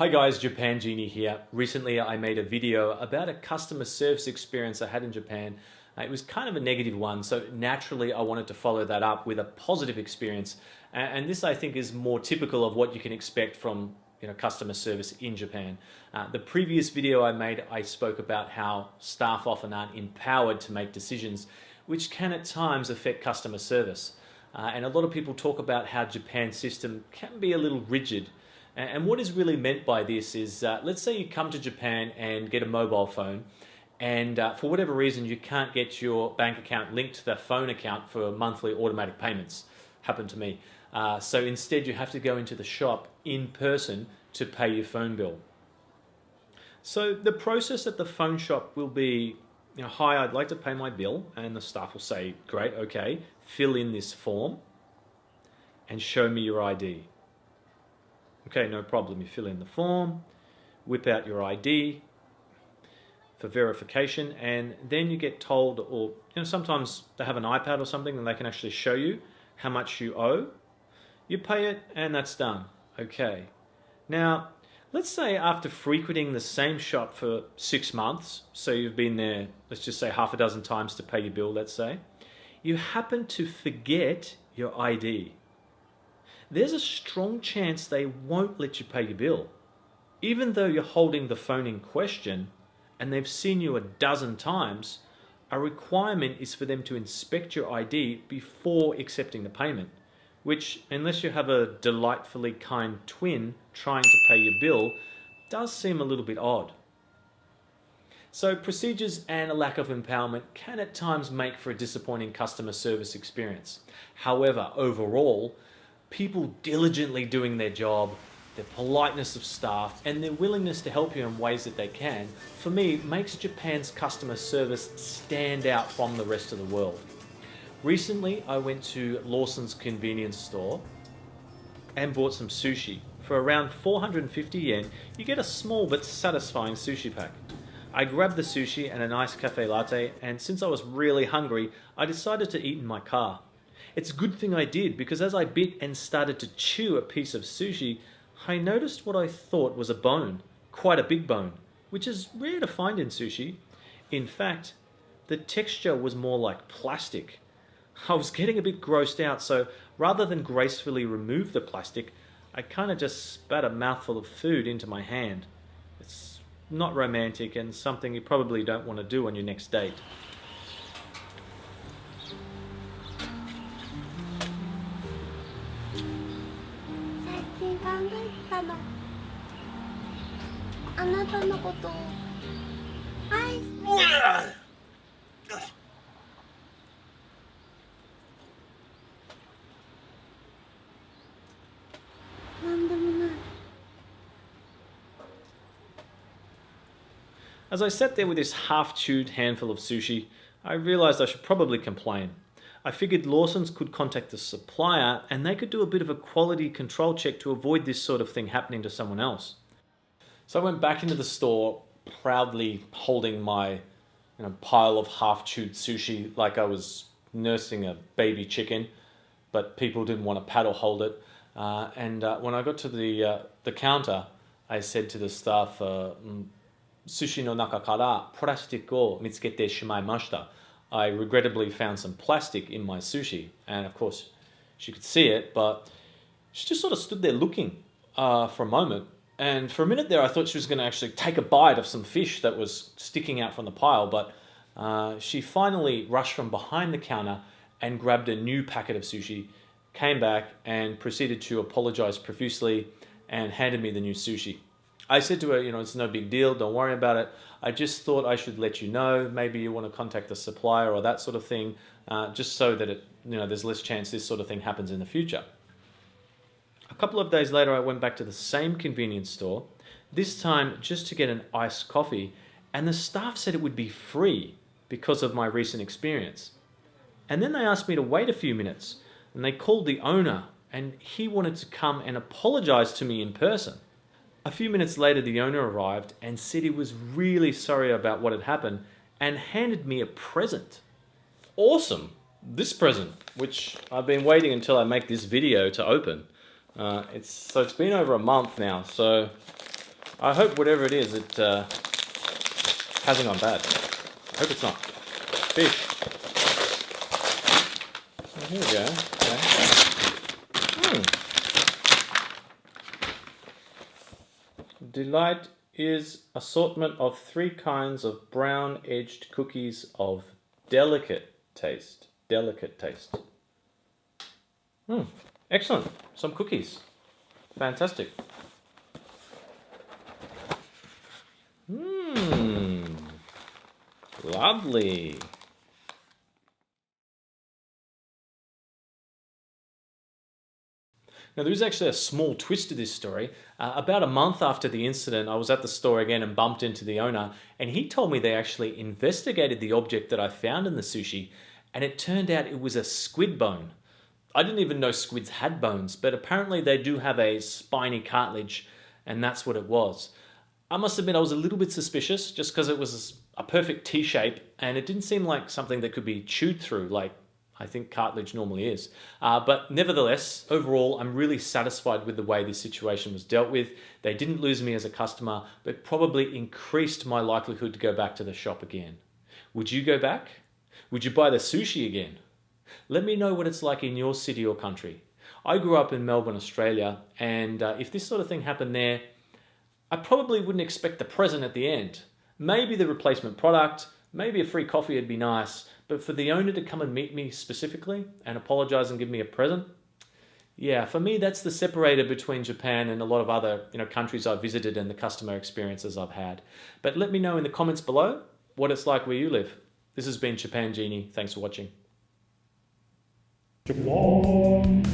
Hi guys, Japan Genie here. Recently I made a video about a customer service experience I had in Japan. It was kind of a negative one, so naturally I wanted to follow that up with a positive experience. And this I think is more typical of what you can expect from customer service in Japan. The previous video I made, I spoke about how staff often aren't empowered to make decisions, which can at times affect customer service. And a lot of people talk about how Japan's system can be a little rigid. And what is really meant by this is, let's say you come to Japan and get a mobile phone, and for whatever reason you can't get your bank account linked to the phone account for monthly automatic payments. Happened to me. So instead you have to go into the shop in person to pay your phone bill. So the process at the phone shop will be, hi, I'd like to pay my bill, and the staff will say, great, okay, fill in this form and show me your ID. Okay, no problem. You fill in the form, whip out your ID for verification, and then you get told, or sometimes they have an iPad or something and they can actually show you how much you owe. You pay it and that's done. Okay. Now, let's say after frequenting the same shop for 6 months, so you've been there, let's just say half a dozen times to pay your bill, let's say, you happen to forget your ID. There's a strong chance they won't let you pay your bill. Even though you're holding the phone in question and they've seen you a dozen times, a requirement is for them to inspect your ID before accepting the payment, which, unless you have a delightfully kind twin trying to pay your bill, does seem a little bit odd. So procedures and a lack of empowerment can at times make for a disappointing customer service experience. However, overall, people diligently doing their job, the politeness of staff, and their willingness to help you in ways that they can, for me, makes Japan's customer service stand out from the rest of the world. Recently, I went to Lawson's convenience store and bought some sushi. For around 450 yen, you get a small but satisfying sushi pack. I grabbed the sushi and a nice cafe latte, and since I was really hungry, I decided to eat in my car. It's a good thing I did, because as I bit and started to chew a piece of sushi, I noticed what I thought was a bone, quite a big bone, which is rare to find in sushi. In fact, the texture was more like plastic. I was getting a bit grossed out, so rather than gracefully remove the plastic, I kind of just spat a mouthful of food into my hand. It's not romantic and something you probably don't want to do on your next date. 最近考えてたの。あなたのことを愛して。なんでもない。 As I sat there with this half-chewed handful of sushi, I realized I should probably complain. I figured Lawson's could contact the supplier and they could do a bit of a quality control check to avoid this sort of thing happening to someone else. So I went back into the store, proudly holding my pile of half-chewed sushi like I was nursing a baby chicken, but people didn't want to paddle hold it. When I got to the counter, I said to the staff, Sushi no naka kara plastic o mitsukete shimaimashita. I regrettably found some plastic in my sushi, and of course she could see it, but she just sort of stood there looking for a moment, and for a minute there I thought she was going to actually take a bite of some fish that was sticking out from the pile, but she finally rushed from behind the counter and grabbed a new packet of sushi, came back and proceeded to apologize profusely and handed me the new sushi. I said to her, it's no big deal, don't worry about it. I just thought I should let you know, maybe you want to contact the supplier or that sort of thing, just so that there's less chance this sort of thing happens in the future. A couple of days later, I went back to the same convenience store, this time just to get an iced coffee, and the staff said it would be free because of my recent experience. And then they asked me to wait a few minutes, and they called the owner, and he wanted to come and apologize to me in person. A few minutes later, the owner arrived and said he was really sorry about what had happened and handed me a present. Awesome! This present, which I've been waiting until I make this video to open. It's been over a month now, so I hope whatever it is, it hasn't gone bad. I hope it's not. Fish. Oh, here we go. Okay. Delight is assortment of 3 kinds of brown-edged cookies of delicate taste. Delicate taste. Excellent. Some cookies. Fantastic. Lovely. Now, there is actually a small twist to this story. About a month after the incident, I was at the store again and bumped into the owner, and he told me they actually investigated the object that I found in the sushi, and it turned out it was a squid bone. I didn't even know squids had bones, but apparently they do have a spiny cartilage, and that's what it was. I must admit I was a little bit suspicious just because it was a perfect T shape, and it didn't seem like something that could be chewed through like I think cartilage normally is. But nevertheless, overall, I'm really satisfied with the way this situation was dealt with. They didn't lose me as a customer, but probably increased my likelihood to go back to the shop again. Would you go back? Would you buy the sushi again? Let me know what it's like in your city or country. I grew up in Melbourne, Australia, and if this sort of thing happened there, I probably wouldn't expect the present at the end. Maybe the replacement product, maybe a free coffee would be nice, but for the owner to come and meet me specifically and apologize and give me a present, yeah, for me that's the separator between Japan and a lot of other countries I've visited and the customer experiences I've had. But let me know in the comments below what it's like where you live. This has been Japan Genie. Thanks for watching. Japan.